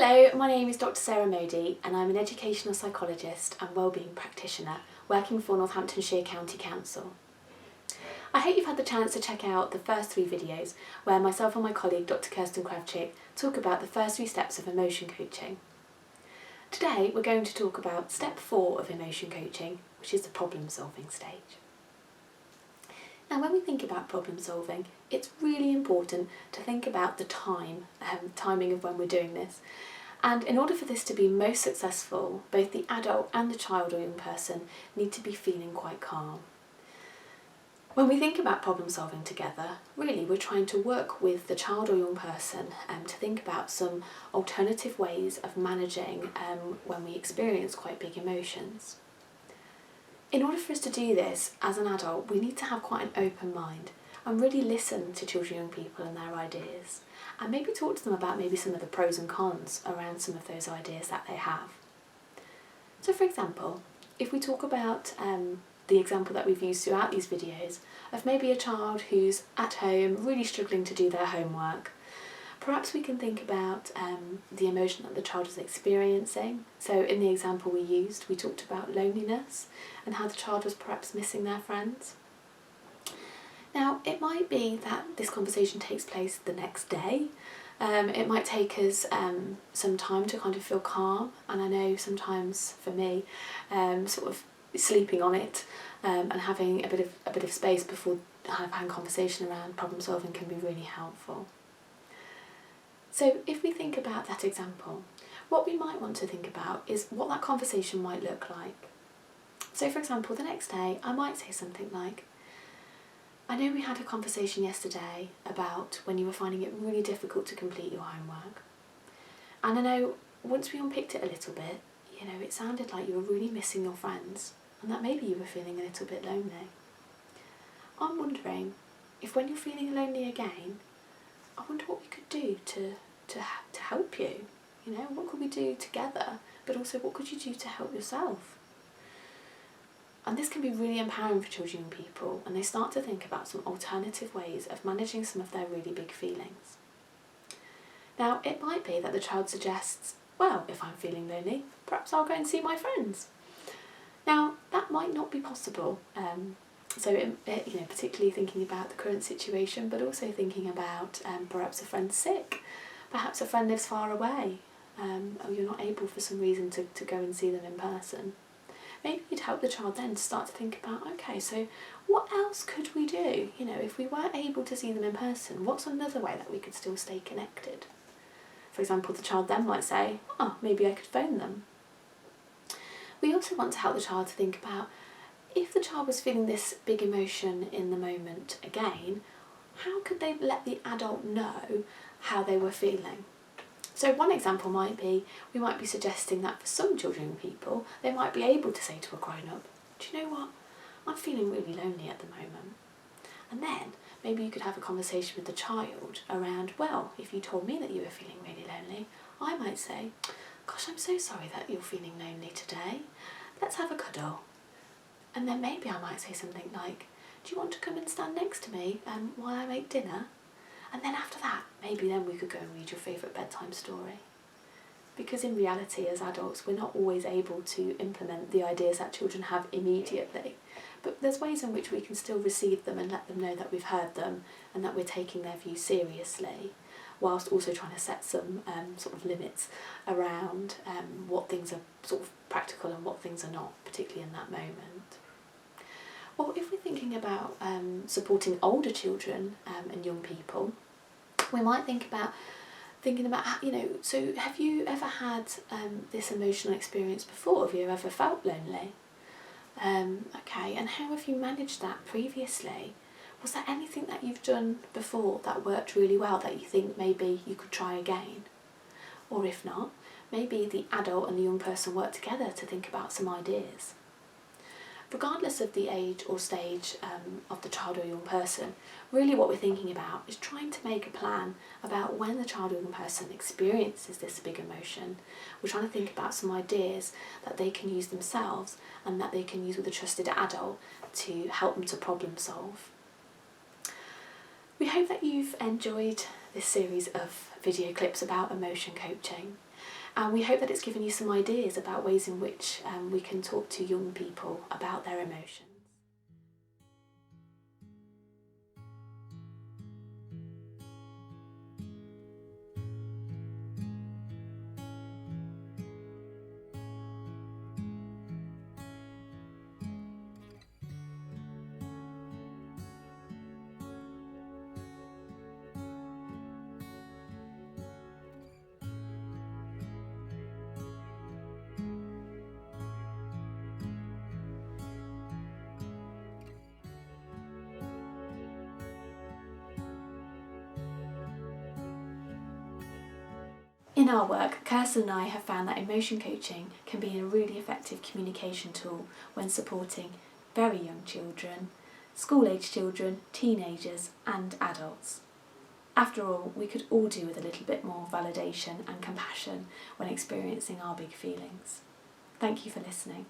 Hello, my name is Dr. Sarah Modi and I'm an educational psychologist and wellbeing practitioner working for Northamptonshire County Council. I hope you've had the chance to check out the first 3 videos where myself and my colleague Dr. Kirsten Kravchik talk about the first 3 steps of emotion coaching. Today we're going to talk about step 4 of emotion coaching, which is the problem solving stage. Now when we think about problem solving, it's really important to think about the timing of when we're doing this. And in order for this to be most successful, both the adult and the child or young person need to be feeling quite calm. When we think about problem solving together, really we're trying to work with the child or young person to think about some alternative ways of managing when we experience quite big emotions. In order for us to do this as an adult, we need to have quite an open mind and really listen to children and young people and their ideas, and maybe talk to them about maybe some of the pros and cons around some of those ideas that they have. So for example, if we talk about the example that we've used throughout these videos of maybe a child who's at home really struggling to do their homework, perhaps we can think about the emotion that the child is experiencing. So in the example we used, we talked about loneliness and how the child was perhaps missing their friends. Now it might be that this conversation takes place the next day. It might take us some time to kind of feel calm, and I know sometimes for me sort of sleeping on it and having a bit of space before having conversation around problem solving can be really helpful. So if we think about that example, what we might want to think about is what that conversation might look like. So for example, the next day I might say something like, I know we had a conversation yesterday about when you were finding it really difficult to complete your homework. And I know once we unpicked it a little bit, it sounded like you were really missing your friends and that maybe you were feeling a little bit lonely. I'm wondering if when you're feeling lonely again, I wonder what we could do to help you. What could we do together, but also what could you do to help yourself? And this can be really empowering for children and people, and they start to think about some alternative ways of managing some of their really big feelings. Now it might be that the child suggests, well, if I'm feeling lonely, perhaps I'll go and see my friends. Now that might not be possible. Particularly thinking about the current situation, but also thinking about perhaps a friend's sick, perhaps a friend lives far away, or you're not able for some reason to go and see them in person. Maybe you'd help the child then to start to think about, okay, so what else could we do? If we weren't able to see them in person, what's another way that we could still stay connected? For example, the child then might say, oh, maybe I could phone them. We also want to help the child to think about, if the child was feeling this big emotion in the moment again, how could they let the adult know how they were feeling? So one example might be, we might be suggesting that for some children and people, they might be able to say to a grown-up, do you know what, I'm feeling really lonely at the moment. And then maybe you could have a conversation with the child around, well, if you told me that you were feeling really lonely, I might say, gosh, I'm so sorry that you're feeling lonely today. Let's have a cuddle. And then maybe I might say something like, do you want to come and stand next to me while I make dinner? And then after that, maybe then we could go and read your favourite bedtime story. Because in reality, as adults, we're not always able to implement the ideas that children have immediately. But there's ways in which we can still receive them and let them know that we've heard them and that we're taking their views seriously, whilst also trying to set some sort of limits around what things are sort of practical and what things are not, particularly in that moment. Or if we're thinking about supporting older children and young people, we might thinking about, so have you ever had this emotional experience before? Have you ever felt lonely? Okay, and how have you managed that previously? Was there anything that you've done before that worked really well that you think maybe you could try again? Or if not, maybe the adult and the young person work together to think about some ideas. Regardless of the age or stage of the child or young person, really what we're thinking about is trying to make a plan about when the child or young person experiences this big emotion. We're trying to think about some ideas that they can use themselves and that they can use with a trusted adult to help them to problem solve. We hope that you've enjoyed this series of video clips about emotion coaching. And we hope that it's given you some ideas about ways in which we can talk to young people about their emotions. In our work, Kirsten and I have found that emotion coaching can be a really effective communication tool when supporting very young children, school-age children, teenagers and adults. After all, we could all do with a little bit more validation and compassion when experiencing our big feelings. Thank you for listening.